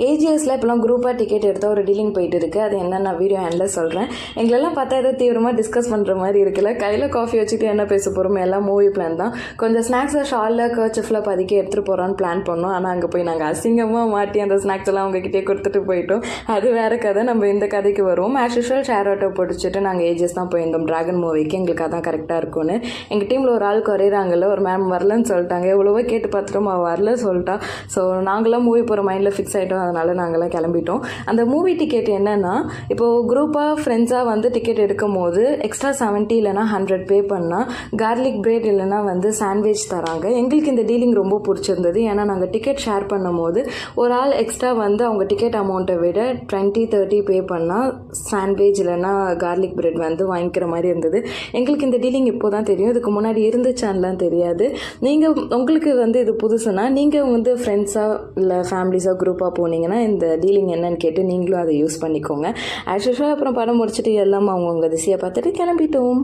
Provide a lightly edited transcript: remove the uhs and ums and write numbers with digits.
ஏஜிஎஸில் இப்போலாம் குரூப்பாக டிக்கெட் எடுத்தால் ஒரு டீலிங் போயிட்டு இருக்குது. அது என்ன நான் வீடியோ ஹேண்டில் சொல்கிறேன். எங்களெல்லாம் பார்த்தா ஏதோ தீவிரமாக டிஸ்கஸ் பண்ணுற மாதிரி இருக்குல்ல. கையில் காஃபி வச்சுட்டு என்ன பேச போகிறோம், எல்லாம் மூவி பிளான் தான். கொஞ்சம் ஸ்நாக்ஸை ஷாலில் கர்ச்சிஃபில் பதுக்கி எடுத்துகிட்டு போகிறான்னு பிளான் பண்ணோம். ஆனால் அங்கே போய் நாங்கள் அசிங்கமாக மாட்டி அந்த ஸ்நாக்ஸ் எல்லாம் அவங்ககிட்டே கொடுத்துட்டு போயிட்டோம். அது வேறு கதை. நம்ம இந்த கதைக்கு வருவோம். ஆஸ் யூஷுவல் ஷேர் ஆட்டோ பிடிச்சிட்டு நாங்கள் ஏஜிஎஸ் தான் போயிருந்தோம் ட்ராகன் மூவிக்கு. எங்களுக்கு அதான் கரெக்டாக இருக்கும்னு. எங்கள் டீமில் ஒரு ஆள் குறையிறாங்கல்ல, ஒரு மேம் வரலன்னு சொல்லிட்டாங்க. எவ்வளவோ கேட்டு பார்த்துட்டோம், அவள் வரல சொல்லிட்டா. ஸோ நாங்களாம் மூவி போகிற மைண்டில் ஃபிக்ஸ் ஆகிட்டோம். அதனால் நாங்களாம் கிளம்பிட்டோம். அந்த மூவி டிக்கெட் என்னென்னா, இப்போது குரூப்பாக ஃப்ரெண்ட்ஸாக வந்து டிக்கெட் எடுக்கும் போது எக்ஸ்ட்ரா 70 இல்லைனா 100 பே பண்ணால் கார்லிக் பிரெட் இல்லைனா வந்து சாண்ட்விச் தராங்க. எங்களுக்கு இந்த டீலிங் ரொம்ப பிடிச்சிருந்தது. ஏன்னா நாங்கள் டிக்கெட் ஷேர் பண்ணும் போது ஒரு ஆள் எக்ஸ்ட்ரா வந்து அவங்க டிக்கெட் அமௌண்ட்டை விட 20-30 பே பண்ணால் சாண்ட்விச் இல்லைனா கார்லிக் பிரெட் வந்து வாங்கிக்கிற மாதிரி இருந்தது. எங்களுக்கு இந்த டீலிங் இப்போ தான் தெரியும். இதுக்கு முன்னாடி இருந்துச்சான்லாம் தெரியாது. உங்களுக்கு வந்து இது புதுசுனா நீங்கள் வந்து ஃப்ரெண்ட்ஸாக இல்லை ஃபேமிலிஸாக குரூப்பாக போனீங்கன்னா இந்த டீலிங் என்னன்னு கேட்டு நீங்களும் அதை யூஸ் பண்ணிக்கோங்க. ஆஸ் யூஷுவல் அப்புறம் படம் முடிச்சுட்டு எல்லாம் அவங்கவுங்க திசையை பார்த்துட்டு கிளம்பிட்டோம்.